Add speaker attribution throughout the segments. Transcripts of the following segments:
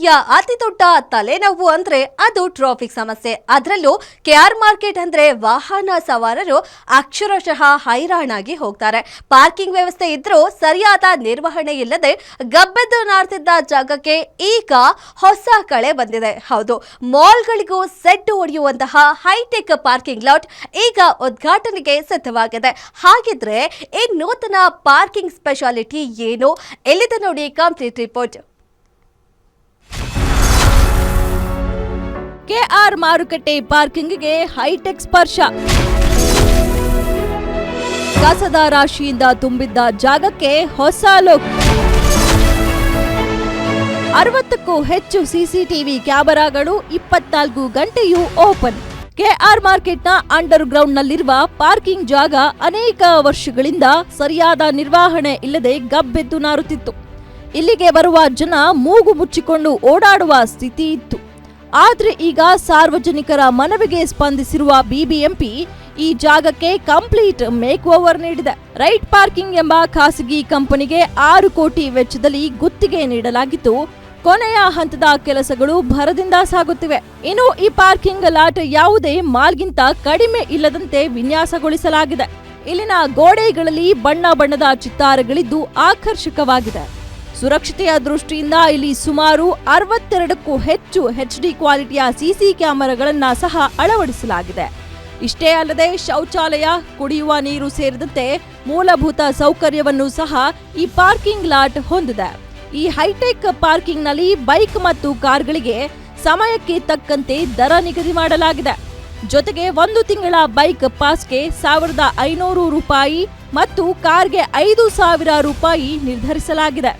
Speaker 1: ಹುಬ್ಬಳ್ಳಿಯ ಅತಿ ದೊಡ್ಡ ತಲೆನೋವು ಅಂದ್ರೆ ಅದು ಟ್ರಾಫಿಕ್ ಸಮಸ್ಯೆ. ಅದರಲ್ಲೂ ಕೆಆರ್ ಮಾರ್ಕೆಟ್ ಅಂದ್ರೆ ವಾಹನ ಸವಾರರು ಅಕ್ಷರಶಃ ಹೈರಾಣಾಗಿ ಹೋಗ್ತಾರೆ. ಪಾರ್ಕಿಂಗ್ ವ್ಯವಸ್ಥೆ ಇದ್ರೂ ಸರಿಯಾದ ನಿರ್ವಹಣೆ ಇಲ್ಲದೆ ಗಬ್ಬೆದ್ದು ನಾರ್ತಿದ್ದ ಜಾಗಕ್ಕೆ ಈಗ ಹೊಸ ಕಳೆ ಬಂದಿದೆ. ಹೌದು, ಮಾಲ್ಗಳಿಗೂ ಸೆಡ್ ಹೊಡೆಯುವಂತಹ ಹೈಟೆಕ್ ಪಾರ್ಕಿಂಗ್ ಲಾಟ್ ಈಗ ಉದ್ಘಾಟನೆಗೆ ಸಿದ್ಧವಾಗಿದೆ. ಹಾಗಿದ್ರೆ ಈ ನೂತನ ಪಾರ್ಕಿಂಗ್ ಸ್ಪೆಷಾಲಿಟಿ ಏನು, ಎಲ್ಲಿದೆ ನೋಡಿ ಕಂಪ್ಲೀಟ್ ರಿಪೋರ್ಟ್.
Speaker 2: ಕೆಆರ್ ಮಾರುಕಟ್ಟೆ ಪಾರ್ಕಿಂಗ್ಗೆ ಹೈಟೆಕ್ ಸ್ಪರ್ಶ. ಕಸದ ರಾಶಿಯಿಂದ ತುಂಬಿದ್ದ ಜಾಗಕ್ಕೆ ಹೊಸ ಲುಕ್. 60ಕ್ಕೂ ಹೆಚ್ಚು ಸಿಸಿಟಿವಿ ಕ್ಯಾಮೆರಾಗಳು 24 ಗಂಟೆಯೂ ಓಪನ್. ಕೆಆರ್ ಮಾರ್ಕೆಟ್ನ ಅಂಡರ್ ಗ್ರೌಂಡ್ನಲ್ಲಿರುವ ಪಾರ್ಕಿಂಗ್ ಜಾಗ ಅನೇಕ ವರ್ಷಗಳಿಂದ ಸರಿಯಾದ ನಿರ್ವಹಣೆ ಇಲ್ಲದೆ ಗಬ್ಬೆದ್ದು ನಾರುತ್ತಿತ್ತು. ಇಲ್ಲಿಗೆ ಬರುವ ಜನ ಮೂಗು ಮುಚ್ಚಿಕೊಂಡು ಓಡಾಡುವ ಸ್ಥಿತಿ ಇತ್ತು. ಆದ್ರೆ ಈಗ ಸಾರ್ವಜನಿಕರ ಮನವಿಗೆ ಸ್ಪಂದಿಸಿರುವ ಬಿಬಿಎಂಪಿ ಈ ಜಾಗಕ್ಕೆ ಕಂಪ್ಲೀಟ್ ಮೇಕ್ ಓವರ್ ನೀಡಿದೆ. ರೈಟ್ ಪಾರ್ಕಿಂಗ್ ಎಂಬ ಖಾಸಗಿ ಕಂಪನಿಗೆ 6 ಕೋಟಿ ವೆಚ್ಚದಲ್ಲಿ ಗುತ್ತಿಗೆ ನೀಡಲಾಗಿದ್ದು, ಕೊನೆಯ ಹಂತದ ಕೆಲಸಗಳು ಭರದಿಂದ ಸಾಗುತ್ತಿವೆ. ಇನ್ನು ಈ ಪಾರ್ಕಿಂಗ್ ಲಾಟ್ ಯಾವುದೇ ಮಾಲ್ಗಿಂತ ಕಡಿಮೆ ಇಲ್ಲದಂತೆ ವಿನ್ಯಾಸಗೊಳಿಸಲಾಗಿದೆ. ಇಲ್ಲಿನ ಗೋಡೆಗಳಲ್ಲಿ ಬಣ್ಣ ಬಣ್ಣದ ಚಿತ್ತಾರಗಳಿದ್ದು ಆಕರ್ಷಕವಾಗಿದೆ. ಸುರಕ್ಷತೆಯ ದೃಷ್ಟಿಯಿಂದ ಇಲ್ಲಿ ಸುಮಾರು 62ಕ್ಕೂ ಹೆಚ್ಚು HD ಕ್ವಾಲಿಟಿಯ ಸಿಸಿ ಕ್ಯಾಮೆರಾಗಳನ್ನ ಸಹ ಅಳವಡಿಸಲಾಗಿದೆ. ಇಷ್ಟೇ ಅಲ್ಲದೆ ಶೌಚಾಲಯ, ಕುಡಿಯುವ ನೀರು ಸೇರಿದಂತೆ ಮೂಲಭೂತ ಸೌಕರ್ಯವನ್ನು ಸಹ ಈ ಪಾರ್ಕಿಂಗ್ ಲಾಟ್ ಹೊಂದಿದೆ. ಈ ಹೈಟೆಕ್ ಪಾರ್ಕಿಂಗ್ನಲ್ಲಿ ಬೈಕ್ ಮತ್ತು ಕಾರ್ಗಳಿಗೆ ಸಮಯಕ್ಕೆ ತಕ್ಕಂತೆ ದರ ನಿಗದಿ ಮಾಡಲಾಗಿದೆ. ಜೊತೆಗೆ 1 ತಿಂಗಳ ಬೈಕ್ ಪಾಸ್ಗೆ 1500 ರೂಪಾಯಿ ಮತ್ತು ಕಾರ್ಗೆ 5000 ರೂಪಾಯಿ ನಿರ್ಧರಿಸಲಾಗಿದೆ.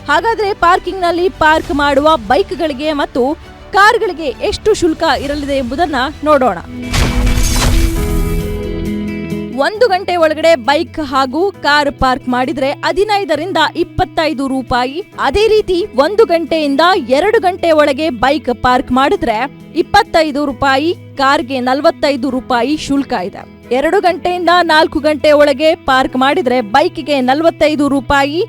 Speaker 2: ಹಾಗಾದ್ರೆ ಪಾರ್ಕಿಂಗ್ನಲ್ಲಿ ಪಾರ್ಕ್ ಮಾಡುವ ಬೈಕ್ಗಳಿಗೆ ಮತ್ತು ಕಾರ್ಗಳಿಗೆ ಎಷ್ಟು ಶುಲ್ಕ ಇರಲಿದೆ ಎಂಬುದನ್ನ ನೋಡೋಣ. 1 ಗಂಟೆ ಒಳಗಡೆ ಬೈಕ್ ಹಾಗೂ ಕಾರ್ ಪಾರ್ಕ್ ಮಾಡಿದ್ರೆ 15 ರಿಂದ 25 ರೂಪಾಯಿ. ಅದೇ ರೀತಿ 1 ಗಂಟೆಯಿಂದ 2 ಗಂಟೆ ಒಳಗೆ ಬೈಕ್ ಪಾರ್ಕ್ ಮಾಡಿದ್ರೆ 25 ರೂಪಾಯಿ, ಕಾರ್ಗೆ 45 ರೂಪಾಯಿ ಶುಲ್ಕ ಇದೆ. 2 ಗಂಟೆಯಿಂದ 4 ಗಂಟೆ ಒಳಗೆ ಪಾರ್ಕ್ ಮಾಡಿದ್ರೆ ಬೈಕ್ಗೆ 45 ರೂಪಾಯಿ,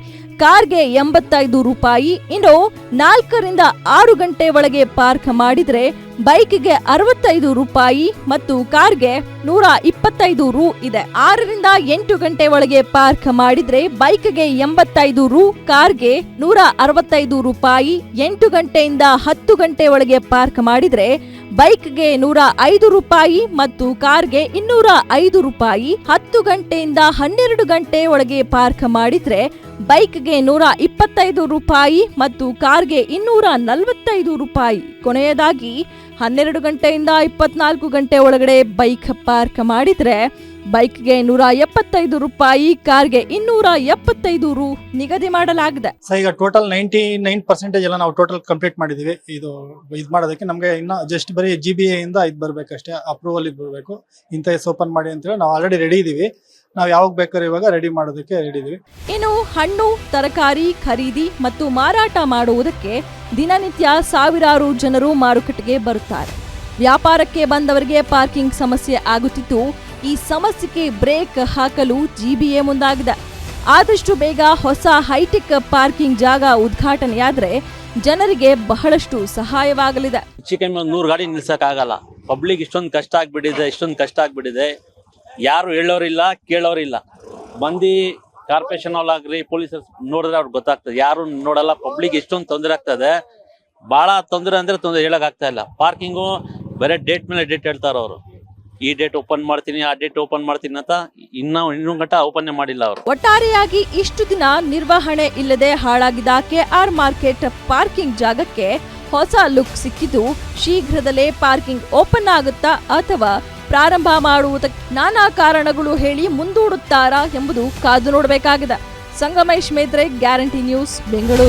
Speaker 2: ಕಾರ್ಗೆ 85 ರೂಪಾಯಿ. ಇನ್ನು 4 ರಿಂದ 6 ಗಂಟೆ ಒಳಗೆ ಪಾರ್ಕ್ ಮಾಡಿದ್ರೆ ಬೈಕ್ಗೆ 65 ರೂಪಾಯಿ ಮತ್ತು ಕಾರ್ಗೆ 125 ರೂ ಇದೆ. 6 ರಿಂದ 8 ಗಂಟೆ ಒಳಗೆ ಪಾರ್ಕ್ ಮಾಡಿದ್ರೆ ಬೈಕ್ಗೆ 85 ರೂ, ಕಾರ್ಗೆ 165 ರೂಪಾಯಿ. 8 ಗಂಟೆಯಿಂದ 10 ಗಂಟೆ ಒಳಗೆ ಪಾರ್ಕ್ ಮಾಡಿದ್ರೆ ಬೈಕ್ಗೆ 105 ರೂಪಾಯಿ ಮತ್ತು ಕಾರ್ಗೆ 205 ರೂಪಾಯಿ. 10 ಗಂಟೆಯಿಂದ 12 ಗಂಟೆ ಒಳಗೆ ಪಾರ್ಕ್ ಮಾಡಿದ್ರೆ ಬೈಕ್ಗೆ 125 ರೂಪಾಯಿ ಮತ್ತು ಕಾರ್ಗೆ 245 ರೂಪಾಯಿ. ಕೊನೆಯದಾಗಿ 12 ಗಂಟೆಯಿಂದ 24 ಗಂಟೆ ಒಳಗಡೆ ಬೈಕ್ ಪಾರ್ಕ್ ಮಾಡಿದ್ರೆ ಬೈಕ್ಗೆ 175 ರೂಪಾಯಿ, ಕಾರ್ಗೆ 275 ರೂ ನಿಗದಿ ಮಾಡಲಾಗಿದೆ.
Speaker 3: ಈಗ ಟೋಟಲ್ 99% ಎಲ್ಲ ನಾವು ಟೋಟಲ್ ಕಂಪ್ಲೀಟ್ ಮಾಡಿದೀವಿ. ಇದು ಮಾಡೋದಕ್ಕೆ ನಮಗೆ ಇನ್ನ ಜಸ್ಟ್ ಬರೀ GBA ಇಂದ ಇದು ಬರ್ಬೇಕಷ್ಟೇ, ಅಪ್ರೂವಲ್ ಬರಬೇಕು. ಇಂಥ ಓಪನ್ ಮಾಡಿ ಅಂತ ಹೇಳಿ ನಾವು ಆಲ್ರೆಡಿ ರೆಡಿ ಇದೀವಿ. ನಾವು ಯಾವಾಗ ಬೇಕಾದ್ರೆ ಇವಾಗ ರೆಡಿ ಮಾಡೋದಕ್ಕೆ ರೆಡಿ ಇದೀವಿ.
Speaker 2: ಇನ್ನು ಹಣ್ಣು ತರಕಾರಿ ಖರೀದಿ ಮತ್ತು ಮಾರಾಟ ಮಾಡುವುದಕ್ಕೆ ದಿನನಿತ್ಯ ಸಾವಿರಾರು ಜನರು ಮಾರುಕಟ್ಟೆಗೆ ಬರುತ್ತಾರೆ. ವ್ಯಾಪಾರಕ್ಕೆ ಬಂದವರಿಗೆ ಪಾರ್ಕಿಂಗ್ ಸಮಸ್ಯೆ ಆಗುತ್ತಿದ್ದು, ಈ ಸಮಸ್ಯೆಗೆ ಬ್ರೇಕ್ ಹಾಕಲು GBA ಮುಂದಾಗಿದೆ. ಆದಷ್ಟು ಬೇಗ ಹೊಸ ಹೈಟೆಕ್ ಪಾರ್ಕಿಂಗ್ ಜಾಗ ಉದ್ಘಾಟನೆಯಾದ್ರೆ ಜನರಿಗೆ ಬಹಳಷ್ಟು ಸಹಾಯವಾಗಲಿದೆ.
Speaker 4: ಚಿಕನ್ 100 ಗಾಡಿ ನಿಲ್ಸಕ್ಕಾಗಲ್ಲ. ಪಬ್ಲಿಕ್ ಇಷ್ಟೊಂದು ಕಷ್ಟ ಆಗ್ಬಿಟ್ಟಿದೆ. ಯಾರು ಹೇಳೋರಿಲ್ಲ, ಕೇಳೋರಿಲ್ಲ. ಬಂದು ಕಾರ್ಪೊರೇಷನ್ ಅವ್ರಾಗ್ಲಿ ಪೊಲೀಸರು ನೋಡಿದ್ರೆ ಅವ್ರಿಗೆ ಗೊತ್ತಾಗ್ತದೆ. ಯಾರು ನೋಡಲ್ಲ. ಪಬ್ಲಿಕ್ ಎಷ್ಟೊಂದು ತೊಂದರೆ ಆಗ್ತದೆ. ಬಹಳ ತೊಂದರೆ ಅಂದ್ರೆ ತೊಂದರೆ ಹೇಳಕ್ ಆಗ್ತಾ ಇಲ್ಲ. ಪಾರ್ಕಿಂಗು ಬೇರೆ ಡೇಟ್ ಮೇಲೆ ಡೇಟ್ ಹೇಳ್ತಾರ ಅವರು. ಈ ಡೇಟ್ ಓಪನ್ ಮಾಡ್ತೀನಿ, ಆ ಡೇಟ್ ಓಪನ್ ಮಾಡ್ತೀನಿ ಅಂತ ಇನ್ನೂ ಗಂಟ ಓಪನ್ ಮಾಡಿಲ್ಲ ಅವರು.
Speaker 2: ಒಟ್ಟಾರೆಯಾಗಿ ಇಷ್ಟು ದಿನ ನಿರ್ವಹಣೆ ಇಲ್ಲದೆ ಹಾಳಾಗಿದ್ದ ಕೆಆರ್ ಮಾರ್ಕೆಟ್ ಪಾರ್ಕಿಂಗ್ ಜಾಗಕ್ಕೆ ಹೊಸ ಲುಕ್ ಸಿಕ್ಕಿದ್ದು, ಶೀಘ್ರದಲ್ಲೇ ಪಾರ್ಕಿಂಗ್ ಓಪನ್ ಆಗುತ್ತಾ ಅಥವಾ ಪ್ರಾರಂಭ ಮಾಡುವುದಕ್ಕೆ ನಾನಾ ಕಾರಣಗಳು ಹೇಳಿ ಮುಂದೂಡುತ್ತಾರಾ ಎಂಬುದು ಕಾದು ನೋಡಬೇಕಾಗಿದೆ. Sangamesh Metre, guarantee news, Bengaluru.